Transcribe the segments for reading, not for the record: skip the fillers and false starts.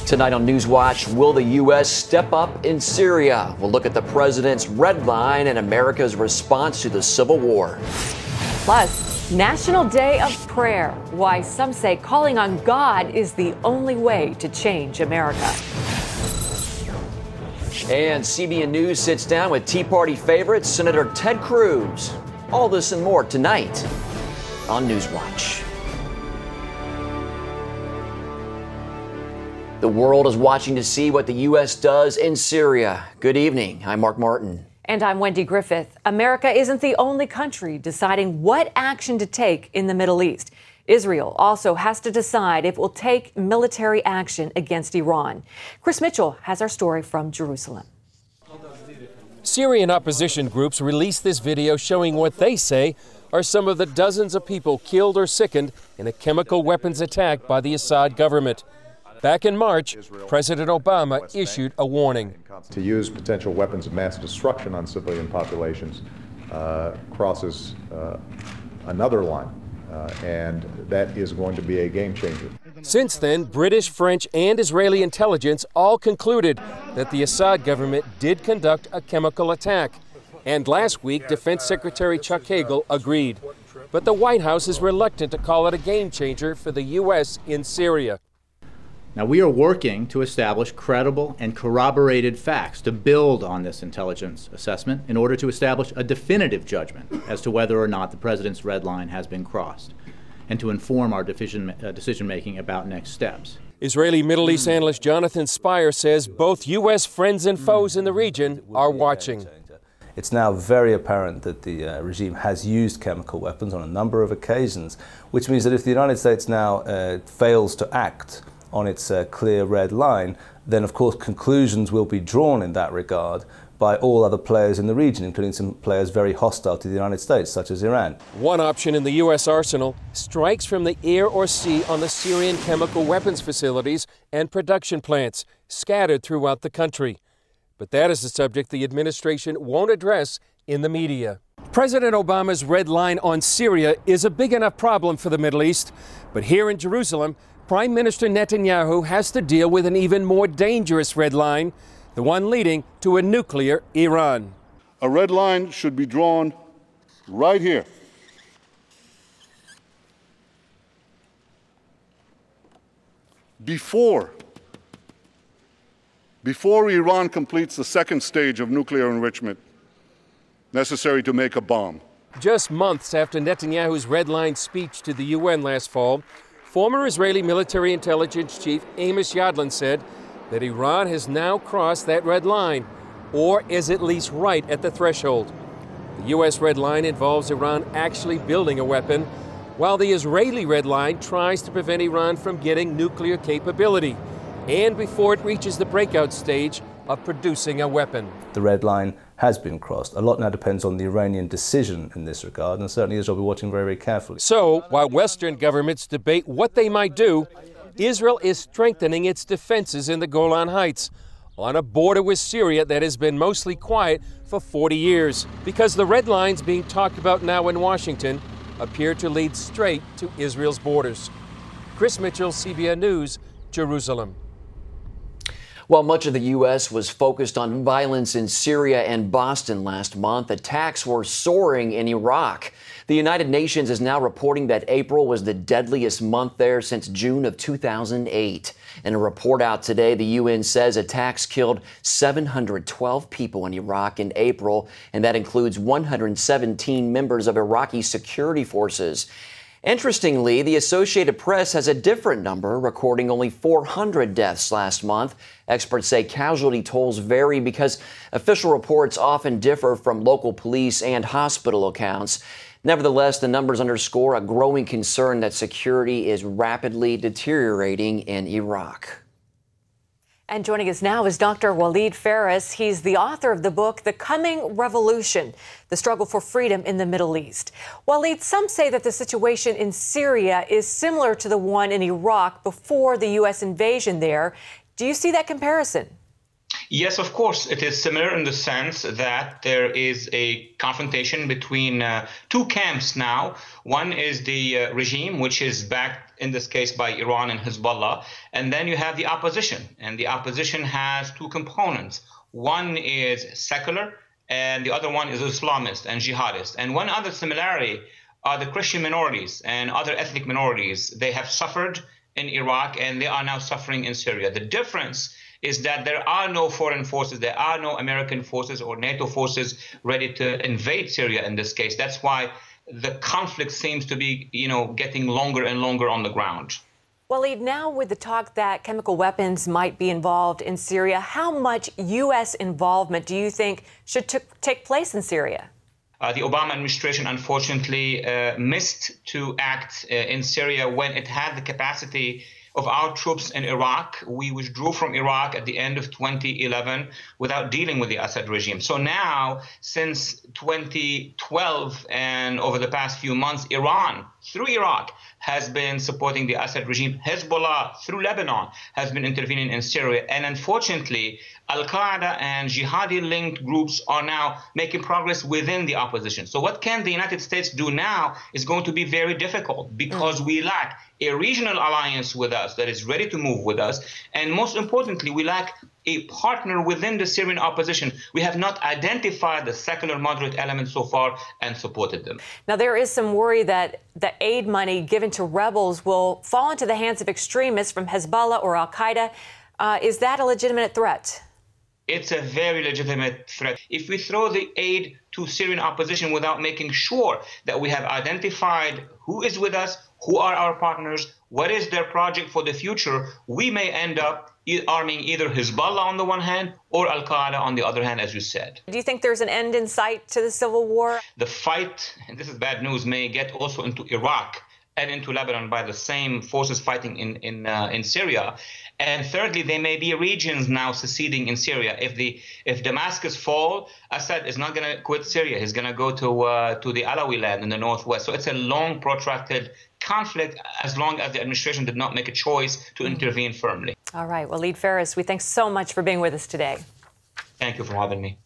Tonight on NewsWatch, will the U.S. step up in Syria? We'll look at the president's red line and America's response to the civil war. Plus, National Day of Prayer. Why some say calling on God is the only way to change America. And CBN News sits down with Tea Party favorite Senator Ted Cruz. All this and more tonight on NewsWatch. The world is watching to see what the U.S. does in Syria. Good evening. I'm Mark Martin. And I'm Wendy Griffith. America isn't the only country deciding what action to take in the Middle East. Israel also has to decide if it will take military action against Iran. Chris Mitchell has our story from Jerusalem. Syrian opposition groups released this video showing what they say are some of the dozens of people killed or sickened in a chemical weapons attack by the Assad government. Back in March, President Obama issued a warning. To use potential weapons of mass destruction on civilian populations crosses another line, and that is going to be a game changer. Since then, British, French, and Israeli intelligence all concluded that the Assad government did conduct a chemical attack. And last week, Defense Secretary Chuck Hagel agreed. But the White House is reluctant to call it a game changer for the U.S. in Syria. Now, we are working to establish credible and corroborated facts to build on this intelligence assessment in order to establish a definitive judgment as to whether or not the president's red line has been crossed, and to inform our decision-making about next steps. Israeli Middle East analyst Jonathan Spire says both U.S. friends and foes in the region are watching. It's now very apparent that the regime has used chemical weapons on a number of occasions, which means that if the United States now fails to act on its clear red line, then of course conclusions will be drawn in that regard by all other players in the region, including some players very hostile to the United States, such as Iran. One option in the U.S. arsenal: strikes from the air or sea on the Syrian chemical weapons facilities and production plants scattered throughout the country. But that is a subject the administration won't address in the media. President Obama's red line on Syria is a big enough problem for the Middle East, but here in Jerusalem, Prime Minister Netanyahu has to deal with an even more dangerous red line, the one leading to a nuclear Iran. A red line should be drawn right here. Before Iran completes the second stage of nuclear enrichment necessary to make a bomb. Just months after Netanyahu's red line speech to the UN last fall, former Israeli military intelligence chief Amos Yadlin said that Iran has now crossed that red line, or is at least right at the threshold. The U.S. red line involves Iran actually building a weapon, while the Israeli red line tries to prevent Iran from getting nuclear capability, and before it reaches the breakout stage of producing a weapon. The red line has been crossed. A lot now depends on the Iranian decision in this regard, and certainly Israel will be watching very, very carefully. So, while Western governments debate what they might do, Israel is strengthening its defenses in the Golan Heights, on a border with Syria that has been mostly quiet for 40 years, because the red lines being talked about now in Washington appear to lead straight to Israel's borders. Chris Mitchell, CBN News, Jerusalem. While much of the U.S. was focused on violence in Syria and Boston last month, attacks were soaring in Iraq. The United Nations is now reporting that April was the deadliest month there since June of 2008. In a report out today, the UN says attacks killed 712 people in Iraq in April, and that includes 117 members of Iraqi security forces. Interestingly, the Associated Press has a different number, recording only 400 deaths last month. Experts say casualty tolls vary because official reports often differ from local police and hospital accounts. Nevertheless, the numbers underscore a growing concern that security is rapidly deteriorating in Iraq. And joining us now is Dr. Walid Faris. He's the author of the book, The Coming Revolution, The Struggle for Freedom in the Middle East. Walid, some say that the situation in Syria is similar to the one in Iraq before the U.S. invasion there. Do you see that comparison? Yes, of course. It is similar in the sense that there is a confrontation between two camps now. One is the regime, which is backed in this case by Iran and Hezbollah. And then you have the opposition. And the opposition has two components. One is secular, and the other one is Islamist and jihadist. And one other similarity are the Christian minorities and other ethnic minorities. They have suffered in Iraq, and they are now suffering in Syria. The difference is that there are no foreign forces, there are no American forces or NATO forces ready to invade Syria in this case. That's why the conflict seems to be, getting longer and longer on the ground. Waleed, now with the talk that chemical weapons might be involved in Syria, how much U.S. involvement do you think should take place in Syria? The Obama administration, unfortunately, missed to act in Syria when it had the capacity of our troops in Iraq. We withdrew from Iraq at the end of 2011 without dealing with the Assad regime. So now, since 2012 and over the past few months, Iran, through Iraq, has been supporting the Assad regime. Hezbollah, through Lebanon, has been intervening in Syria. And unfortunately, Al-Qaeda and jihadi-linked groups are now making progress within the opposition. So what can the United States do now is going to be very difficult because we lack a regional alliance with us that is ready to move with us. And most importantly, we lack a partner within the Syrian opposition. We have not identified the secular moderate elements so far and supported them. Now, there is some worry that the aid money given to rebels will fall into the hands of extremists from Hezbollah or Al-Qaeda. Is that a legitimate threat? It's a very legitimate threat. If we throw the aid to Syrian opposition without making sure that we have identified who is with us, who are our partners, what is their project for the future, we may end up arming either Hezbollah on the one hand or Al-Qaeda on the other hand, as you said. Do you think there's an end in sight to the civil war? The fight, and this is bad news, may get also into Iraq and into Lebanon by the same forces fighting in Syria. And thirdly, there may be regions now seceding in Syria. If Damascus fall, Assad is not going to quit Syria. He's going to go to the Alawi land in the northwest. So it's a long, protracted conflict as long as the administration did not make a choice to intervene firmly. All right. Waleed Phares, we thanks so much for being with us today. Thank you for having me.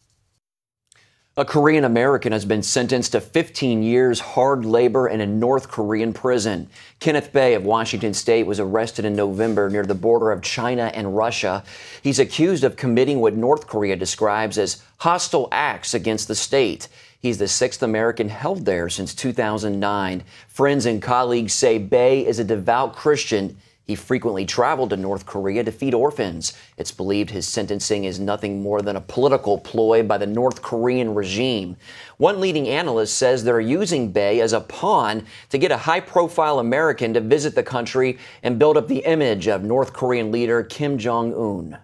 A Korean American has been sentenced to 15 years hard labor in a North Korean prison. Kenneth Bay of Washington State was arrested in November near the border of China and Russia. He's accused of committing what North Korea describes as hostile acts against the state. He's the sixth American held there since 2009. Friends and colleagues say Bay is a devout Christian. He frequently traveled to North Korea to feed orphans. It's believed his sentencing is nothing more than a political ploy by the North Korean regime. One leading analyst says they're using Bay as a pawn to get a high-profile American to visit the country and build up the image of North Korean leader Kim Jong-un.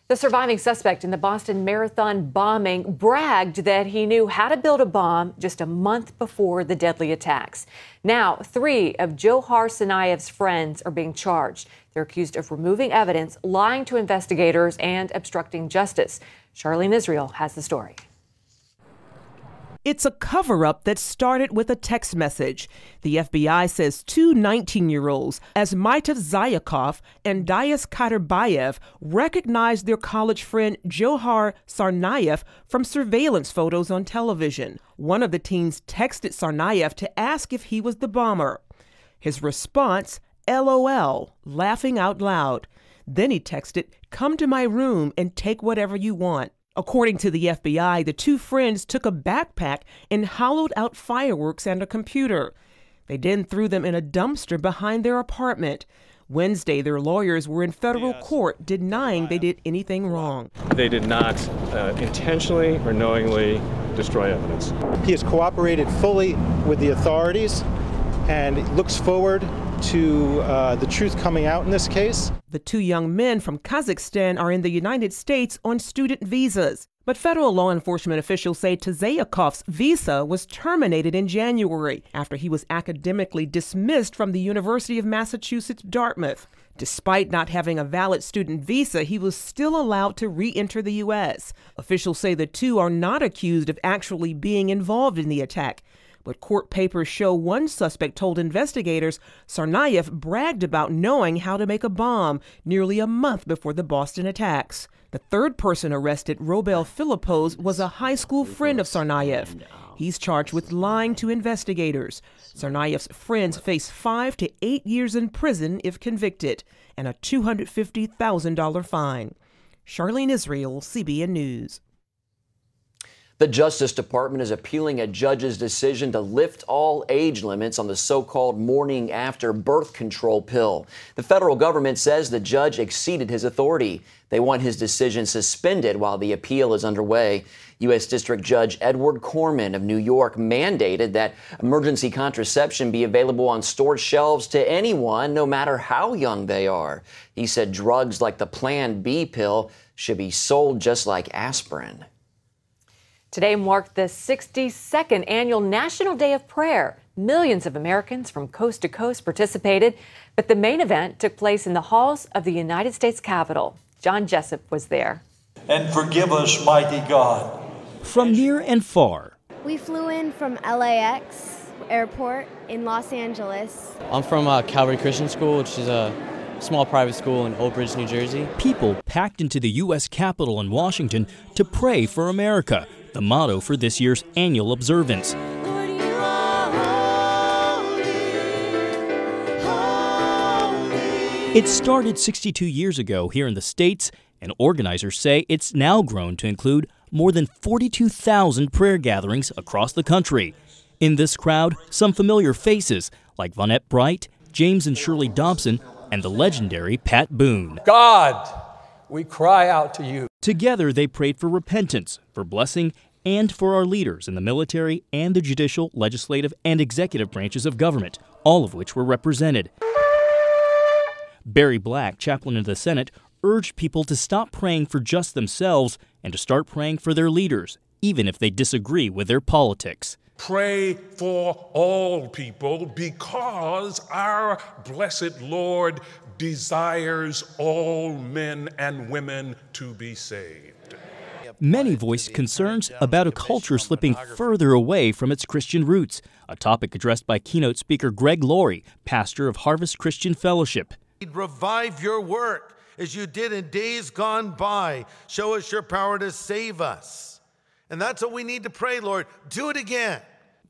The surviving suspect in the Boston Marathon bombing bragged that he knew how to build a bomb just a month before the deadly attacks. Now, 3 of Johar Tsarnaev's friends are being charged. They're accused of removing evidence, lying to investigators, and obstructing justice. Charlene Israel has the story. It's a cover-up that started with a text message. The FBI says 2 19-year-olds, Asmaitov Zayakov and Dias Kaderbayev, recognized their college friend Johar Tsarnaev from surveillance photos on television. One of the teens texted Tsarnaev to ask if he was the bomber. His response, LOL, laughing out loud. Then he texted, "Come to my room and take whatever you want." According to the FBI, the 2 friends took a backpack and hollowed out fireworks and a computer. They then threw them in a dumpster behind their apartment. Wednesday, their lawyers were in federal court denying they did anything wrong. They did not intentionally or knowingly destroy evidence. He has cooperated fully with the authorities and looks forward to the truth coming out in this case. The 2 young men from Kazakhstan are in the United States on student visas. But federal law enforcement officials say Tzayakov's visa was terminated in January after he was academically dismissed from the University of Massachusetts, Dartmouth. Despite not having a valid student visa, he was still allowed to re-enter the U.S. Officials say the 2 are not accused of actually being involved in the attack. But court papers show one suspect told investigators Tsarnaev bragged about knowing how to make a bomb nearly a month before the Boston attacks. The third person arrested, Robel Philippos, was a high school friend of Tsarnaev. He's charged with lying to investigators. Tsarnaev's friends face 5 to 8 years in prison if convicted and a $250,000 fine. Charlene Israel, CBN News. The Justice Department is appealing a judge's decision to lift all age limits on the so-called morning after birth control pill. The federal government says the judge exceeded his authority. They want his decision suspended while the appeal is underway. U.S. District Judge Edward Corman of New York mandated that emergency contraception be available on store shelves to anyone, no matter how young they are. He said drugs like the Plan B pill should be sold just like aspirin. Today marked the 62nd annual National Day of Prayer. Millions of Americans from coast to coast participated, but the main event took place in the halls of the United States Capitol. John Jessup was there. And forgive us, mighty God. From near and far. We flew in from LAX airport in Los Angeles. I'm from Calvary Christian School, which is a small private school in Oak Ridge, New Jersey. People packed into the U.S. Capitol in Washington to pray for America, the motto for this year's annual observance. It started 62 years ago here in the States, and organizers say it's now grown to include more than 42,000 prayer gatherings across the country. In this crowd, some familiar faces like Vonette Bright, James and Shirley Dobson, and the legendary Pat Boone. God, we cry out to you. Together, they prayed for repentance, for blessing, and for our leaders in the military and the judicial, legislative, and executive branches of government, all of which were represented. Barry Black, chaplain of the Senate, urged people to stop praying for just themselves and to start praying for their leaders, even if they disagree with their politics. Pray for all people because our blessed Lord desires all men and women to be saved. Many voiced concerns about a culture slipping further away from its Christian roots, a topic addressed by keynote speaker Greg Laurie, pastor of Harvest Christian Fellowship. Revive your work as you did in days gone by. Show us your power to save us. And that's what we need to pray, Lord. Do it again.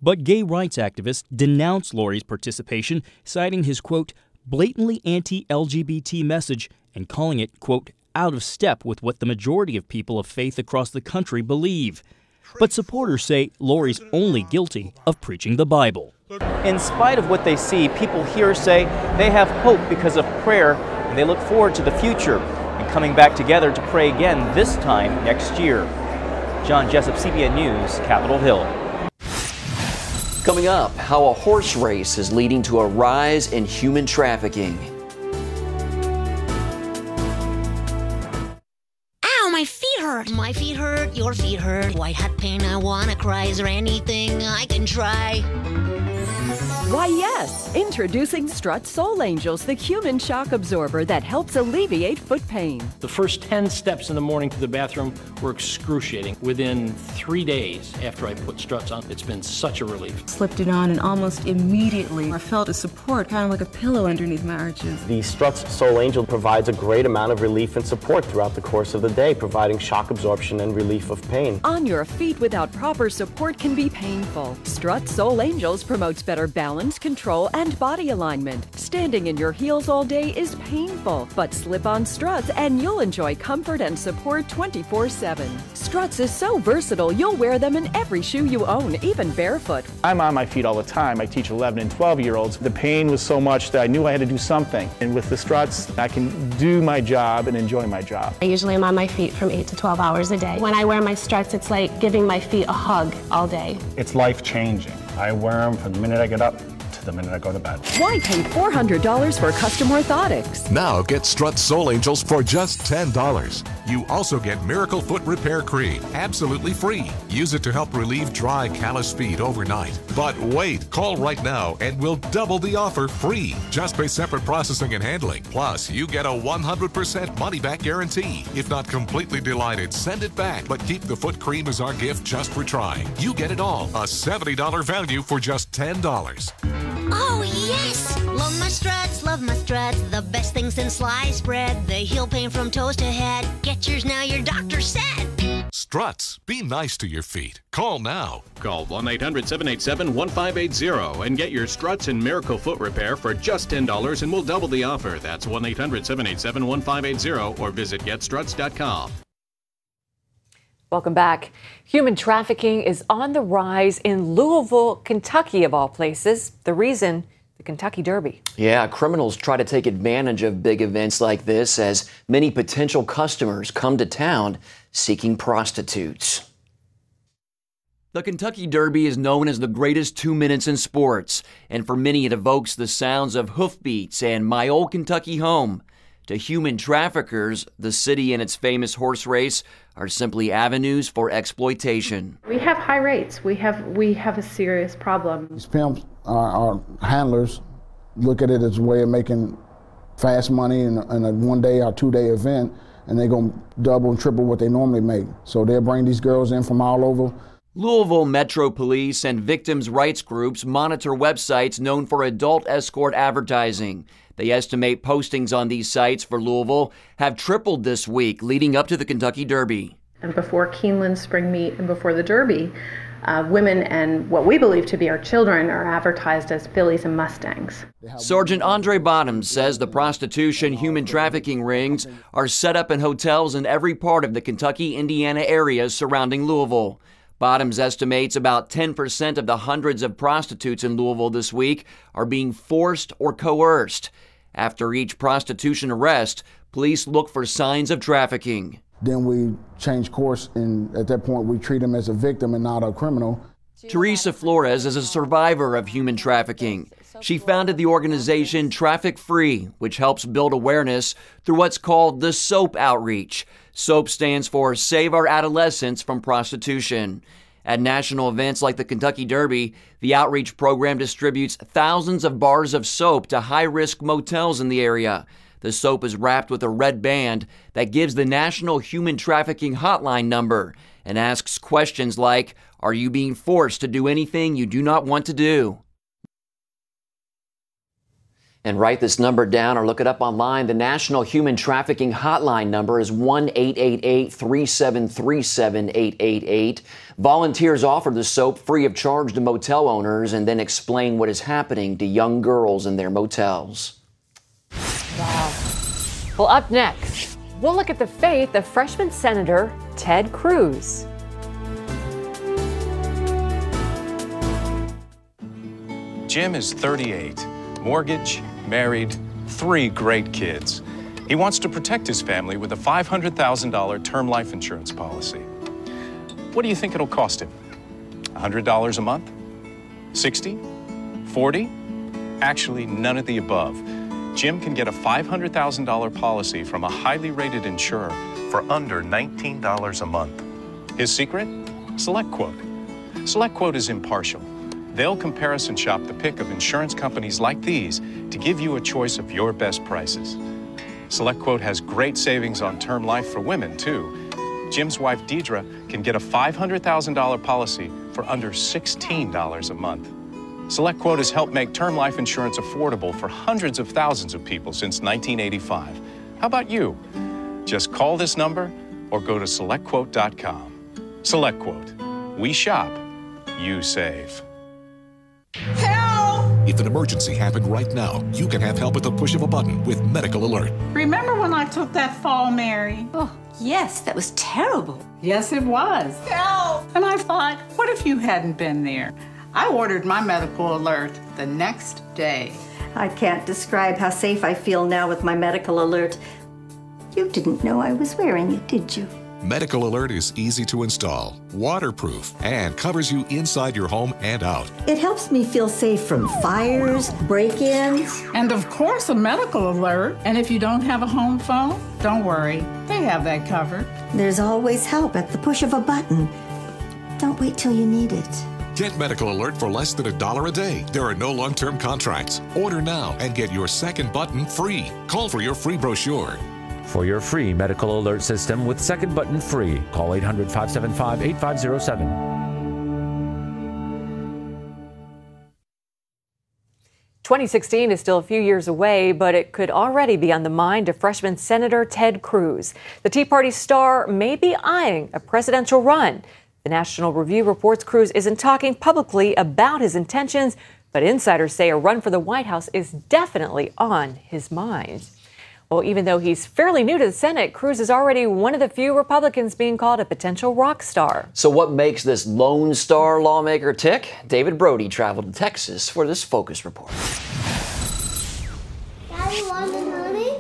But gay rights activists denounced Laurie's participation, citing his, quote, blatantly anti-LGBT message and calling it, quote, out of step with what the majority of people of faith across the country believe. But supporters say Laurie's only guilty of preaching the Bible. In spite of what they see, people here say they have hope because of prayer, and they look forward to the future and coming back together to pray again this time next year. John Jessup, CBN News, Capitol Hill. Coming up, how a horse race is leading to a rise in human trafficking. Ow, my feet hurt. My feet hurt, your feet hurt. White hat pain, I wanna cry. Is there anything I can try? Why, yes! Introducing Strut Soul Angels, the human shock absorber that helps alleviate foot pain. The first 10 steps in the morning to the bathroom were excruciating. Within 3 days after I put Struts on, it's been such a relief. Slipped it on and almost immediately I felt a support, kind of like a pillow underneath my arches. The Struts Soul Angel provides a great amount of relief and support throughout the course of the day, providing shock absorption and relief of pain. On your feet without proper support can be painful. Strut Soul Angels promotes better balance, control, and body alignment. Standing in your heels all day is painful, but slip on Struts and you'll enjoy comfort and support 24/7. Struts is so versatile, you'll wear them in every shoe you own, even barefoot. I'm on my feet all the time. I teach 11 and 12-year-olds. The pain was so much that I knew I had to do something. And with the Struts, I can do my job and enjoy my job. I usually am on my feet from 8 to 12 hours a day. When I wear my Struts, it's like giving my feet a hug all day. It's life-changing. I wear them from the minute I get up to the minute I go to bed. Why pay $400 for custom orthotics? Now get Strut Soul Angels for just $10. You also get Miracle Foot Repair Cream, absolutely free. Use it to help relieve dry, calloused feet overnight. But wait, call right now and we'll double the offer free. Just pay separate processing and handling. Plus, you get a 100% money-back guarantee. If not completely delighted, send it back. But keep the foot cream as our gift just for trying. You get it all. A $70 value for just $10. Oh, yes! Love my struts, love my struts. The best thing since sliced bread. They heal pain from toes to head. Get yours now, your doctor said. Struts. Be nice to your feet. Call now. Call 1-800-787-1580 and get your Struts and Miracle Foot Repair for just $10 and we'll double the offer. That's 1-800-787-1580 or visit getstruts.com. Welcome back. Human trafficking is on the rise in Louisville, Kentucky, of all places. The reason, the Kentucky Derby. Yeah, criminals try to take advantage of big events like this as many potential customers come to town seeking prostitutes. The Kentucky Derby is known as the greatest 2 minutes in sports, and for many it evokes the sounds of hoofbeats and My Old Kentucky Home. To human traffickers, the city and its famous horse race are simply avenues for exploitation. We have high rates. We have a serious problem. These pimps, our handlers, look at it as a way of making fast money in a one-day or two-day event, and they're going to double and triple what they normally make. So they'll bring these girls in from all over. Louisville Metro Police and victims' rights groups monitor websites known for adult escort advertising. They estimate postings on these sites for Louisville have tripled this week leading up to the Kentucky Derby. And before Keeneland Spring Meet and before the Derby, women and what we believe to be our children are advertised as fillies and mustangs. Sergeant Andre Bottoms says the prostitution human trafficking rings are set up in hotels in every part of the Kentucky, Indiana areas surrounding Louisville. Bottoms estimates about 10% of the hundreds of prostitutes in Louisville this week are being forced or coerced. After each prostitution arrest, police look for signs of trafficking. Then we change course, and at that point we treat them as a victim and not a criminal. Teresa Flores is a survivor of human trafficking. She founded the organization Traffic Free, which helps build awareness through what's called the SOAP outreach. SOAP stands for Save Our Adolescents from Prostitution. At national events like the Kentucky Derby, the outreach program distributes thousands of bars of soap to high-risk motels in the area. The soap is wrapped with a red band that gives the National Human Trafficking Hotline number and asks questions like, are you being forced to do anything you do not want to do? And write this number down or look it up online. The National Human Trafficking Hotline number is 1-888-373-7888. Volunteers offer the soap free of charge to motel owners and then explain what is happening to young girls in their motels. Wow. Well, up next, we'll look at the faith of freshman Senator Ted Cruz. Jim is 38, mortgage, married, 3 great kids. He wants to protect his family with a $500,000 term life insurance policy. What do you think it'll cost him? $100 a month? 60? 40? Actually, none of the above. Jim can get a $500,000 policy from a highly rated insurer for under $19 a month. His secret? SelectQuote. SelectQuote is impartial. They'll comparison shop the pick of insurance companies like these to give you a choice of your best prices. SelectQuote has great savings on term life for women, too. Jim's wife, Deidre, can get a $500,000 policy for under $16 a month. SelectQuote has helped make term life insurance affordable for hundreds of thousands of people since 1985. How about you? Just call this number or go to SelectQuote.com. SelectQuote. We shop, you save. If an emergency happened right now, you can have help at the push of a button with Medical Alert. Remember when I took that fall, Mary? Oh, yes, that was terrible. Yes, it was. Help! And I thought, what if you hadn't been there? I ordered my Medical Alert the next day. I can't describe how safe I feel now with my Medical Alert. You didn't know I was wearing it, did you? Medical Alert is easy to install, waterproof, and covers you inside your home and out. It helps me feel safe from fires, break-ins. And of course, a medical alert. And if you don't have a home phone, don't worry. They have that covered. There's always help at the push of a button. Don't wait till you need it. Get Medical Alert for less than $1 a day. There are no long-term contracts. Order now and get your second button free. Call for your free brochure. For your free Medical Alert system with second button free, call 800-575-8507. 2016 is still a few years away, but it could already be on the mind of freshman Senator Ted Cruz. The Tea Party star may be eyeing a presidential run. The National Review reports Cruz isn't talking publicly about his intentions, but insiders say a run for the White House is definitely on his mind. Well, even though he's fairly new to the Senate, Cruz is already one of the few Republicans being called a potential rock star. So what makes this Lone Star lawmaker tick? David Brody traveled to Texas for this Focus Report. Daddy, want some honey?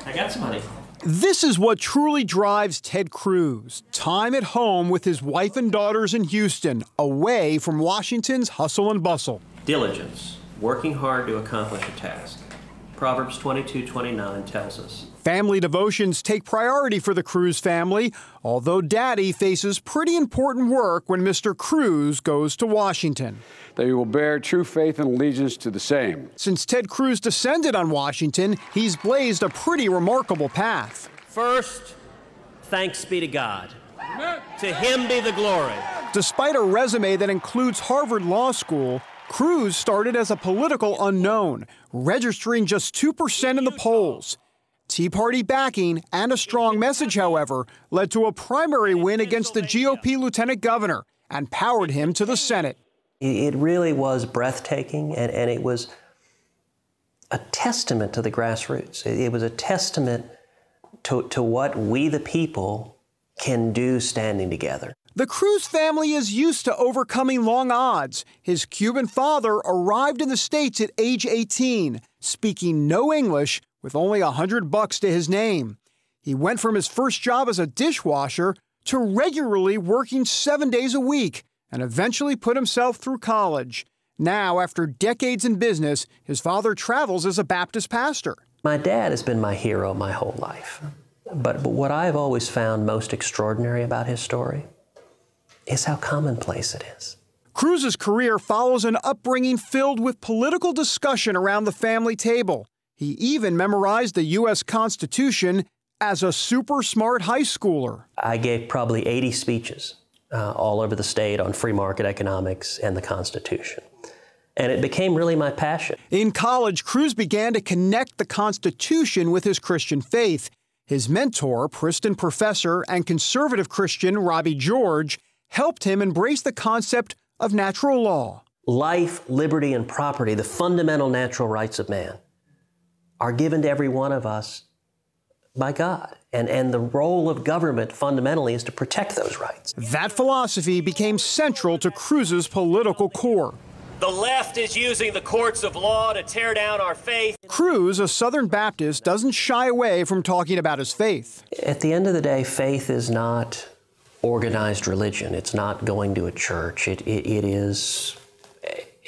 I got some honey. This is what truly drives Ted Cruz. Time at home with his wife and daughters in Houston, away from Washington's hustle and bustle. Diligence, working hard to accomplish a task. Proverbs 22:29 tells us. Family devotions take priority for the Cruz family, although Daddy faces pretty important work when Mr. Cruz goes to Washington. They will bear true faith and allegiance to the same. Since Ted Cruz descended on Washington, he's blazed a pretty remarkable path. First, thanks be to God. Amen. To him be the glory. Despite a resume that includes Harvard Law School, Cruz started as a political unknown, registering just 2% in the polls. Tea Party backing and a strong message, however, led to a primary win against the GOP lieutenant governor and powered him to the Senate. It really was breathtaking, and it was a testament to the grassroots. It was a testament to what we, the people, can do standing together. The Cruz family is used to overcoming long odds. His Cuban father arrived in the States at age 18, speaking no English with only $100 to his name. He went from his first job as a dishwasher to regularly working 7 days a week and eventually put himself through college. Now, after decades in business, his father travels as a Baptist pastor. My dad has been my hero my whole life. But what I've always found most extraordinary about his story is how commonplace it is. Cruz's career follows an upbringing filled with political discussion around the family table. He even memorized the U.S. Constitution as a super smart high schooler. I gave probably 80 speeches all over the state on free market economics and the Constitution. And it became really my passion. In college, Cruz began to connect the Constitution with his Christian faith. His mentor, Princeton professor and conservative Christian Robbie George, helped him embrace the concept of natural law. Life, liberty, and property, the fundamental natural rights of man, are given to every one of us by God. And the role of government fundamentally is to protect those rights. That philosophy became central to Cruz's political core. The left is using the courts of law to tear down our faith. Cruz, a Southern Baptist, doesn't shy away from talking about his faith. At the end of the day, faith is not organized religion. It's not going to a church. It is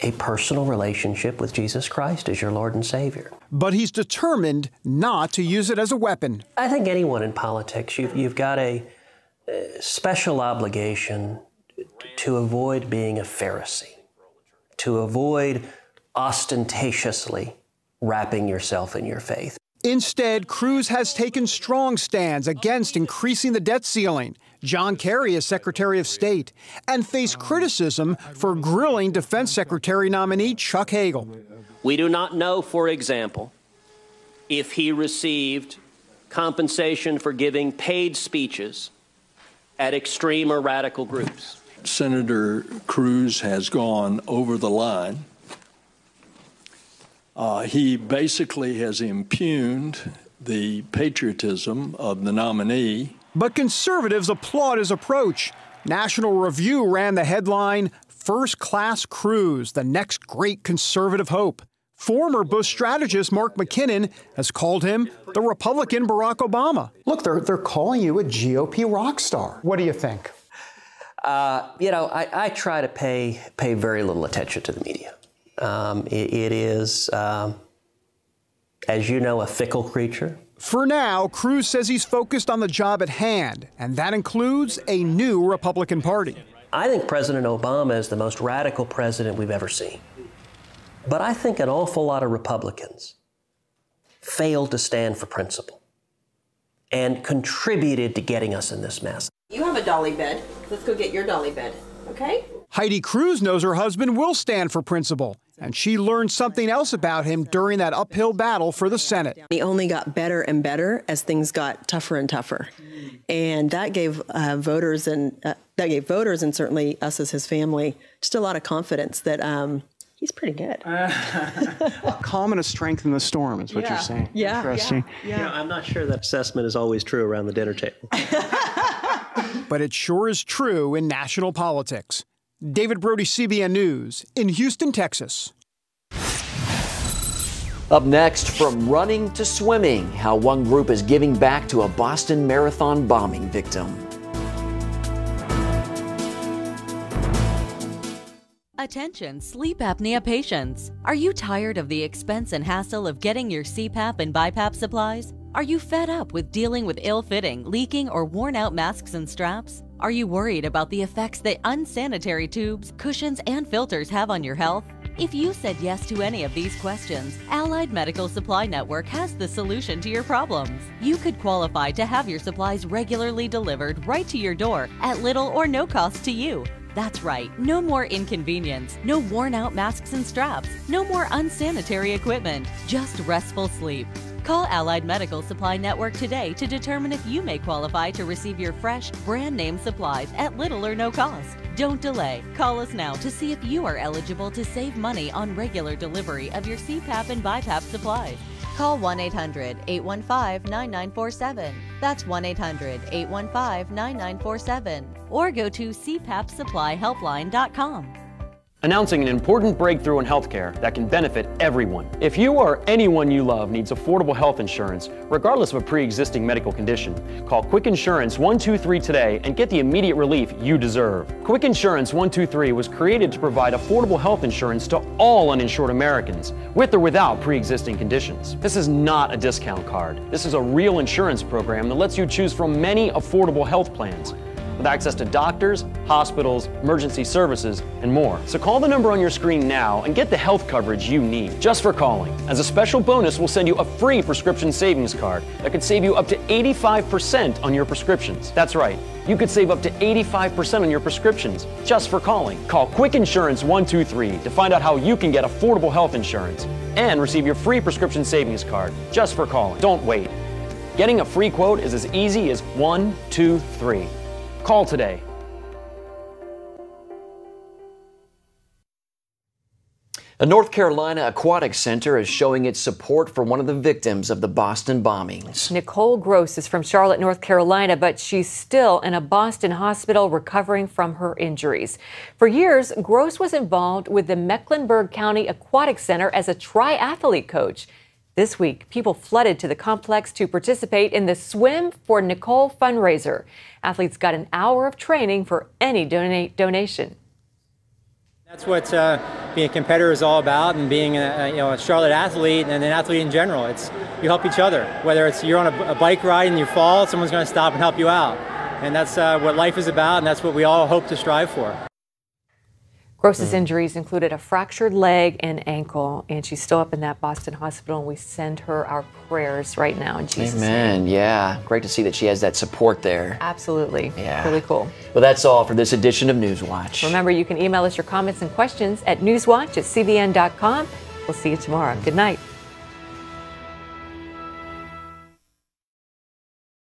a personal relationship with Jesus Christ as your Lord and Savior. But he's determined not to use it as a weapon. I think anyone in politics, you've got a special obligation to avoid being a Pharisee, to avoid ostentatiously wrapping yourself in your faith. Instead, Cruz has taken strong stands against increasing the debt ceiling, John Kerry as Secretary of State, and faced criticism for grilling Defense Secretary nominee Chuck Hagel. We do not know, for example, if he received compensation for giving paid speeches at extreme or radical groups. Senator Cruz has gone over the line. He basically has impugned the patriotism of the nominee. But conservatives applaud his approach. National Review ran the headline, "First Class Cruz, the next great conservative hope." Former Bush strategist Mark McKinnon has called him the Republican Barack Obama. Look, they're calling you a GOP rock star. What do you think? I try to pay very little attention to the media. It is, as you know, a fickle creature. For now, Cruz says he's focused on the job at hand, and that includes a new Republican Party. I think President Obama is the most radical president we've ever seen. But I think an awful lot of Republicans failed to stand for principle and contributed to getting us in this mess. You have a dolly bed. Let's go get your dolly bed, okay? Heidi Cruz knows her husband will stand for principle, and she learned something else about him during that uphill battle for the Senate. He only got better and better as things got tougher and tougher, and that gave voters and certainly us as his family just a lot of confidence that he's pretty good. Calm and a strength in the storm is what you're saying. Yeah. Interesting. Yeah. I'm not sure that assessment is always true around the dinner table. But it sure is true in national politics. David Brody, CBN News, in Houston, Texas. Up next, from running to swimming, how one group is giving back to a Boston Marathon bombing victim. Attention sleep apnea patients. Are you tired of the expense and hassle of getting your CPAP and BiPAP supplies? Are you fed up with dealing with ill-fitting, leaking, or worn-out masks and straps? Are you worried about the effects that unsanitary tubes, cushions, and filters have on your health? If you said yes to any of these questions, Allied Medical Supply Network has the solution to your problems. You could qualify to have your supplies regularly delivered right to your door at little or no cost to you. That's right, no more inconvenience, no worn-out masks and straps, no more unsanitary equipment, just restful sleep. Call Allied Medical Supply Network today to determine if you may qualify to receive your fresh, brand-name supplies at little or no cost. Don't delay. Call us now to see if you are eligible to save money on regular delivery of your CPAP and BiPAP supplies. Call 1-800-815-9947. That's 1-800-815-9947. Or go to cpapsupplyhelpline.com. Announcing an important breakthrough in healthcare that can benefit everyone. If you or anyone you love needs affordable health insurance, regardless of a pre-existing medical condition, call Quick Insurance 123 today and get the immediate relief you deserve. Quick Insurance 123 was created to provide affordable health insurance to all uninsured Americans, with or without pre-existing conditions. This is not a discount card. This is a real insurance program that lets you choose from many affordable health plans, with access to doctors, hospitals, emergency services, and more. So call the number on your screen now and get the health coverage you need just for calling. As a special bonus, we'll send you a free prescription savings card that could save you up to 85% on your prescriptions. That's right, you could save up to 85% on your prescriptions just for calling. Call Quick Insurance 123 to find out how you can get affordable health insurance and receive your free prescription savings card just for calling. Don't wait. Getting a free quote is as easy as 1, 2, 3. Call today. A North Carolina aquatic center is showing its support for one of the victims of the Boston bombings. Nicole Gross is from Charlotte, North Carolina, but she's still in a Boston hospital recovering from her injuries. For years, Gross was involved with the Mecklenburg County Aquatic Center as a triathlete coach. This week, people flooded to the complex to participate in the Swim for Nicole fundraiser. Athletes got an hour of training for any donation. That's what being a competitor is all about, and being a Charlotte athlete and an athlete in general. It's you help each other. Whether it's you're on a bike ride and you fall, someone's going to stop and help you out. And that's what life is about, and that's what we all hope to strive for. Gross's injuries included a fractured leg and ankle, and she's still up in that Boston hospital, and we send her our prayers right now in Jesus' Amen. name. Yeah, great to see that she has that support there. Absolutely. Yeah. Really cool. Well, that's all for this edition of Newswatch. Remember, you can email us your comments and questions at newswatch@cbn.com. We'll see you tomorrow. Good night.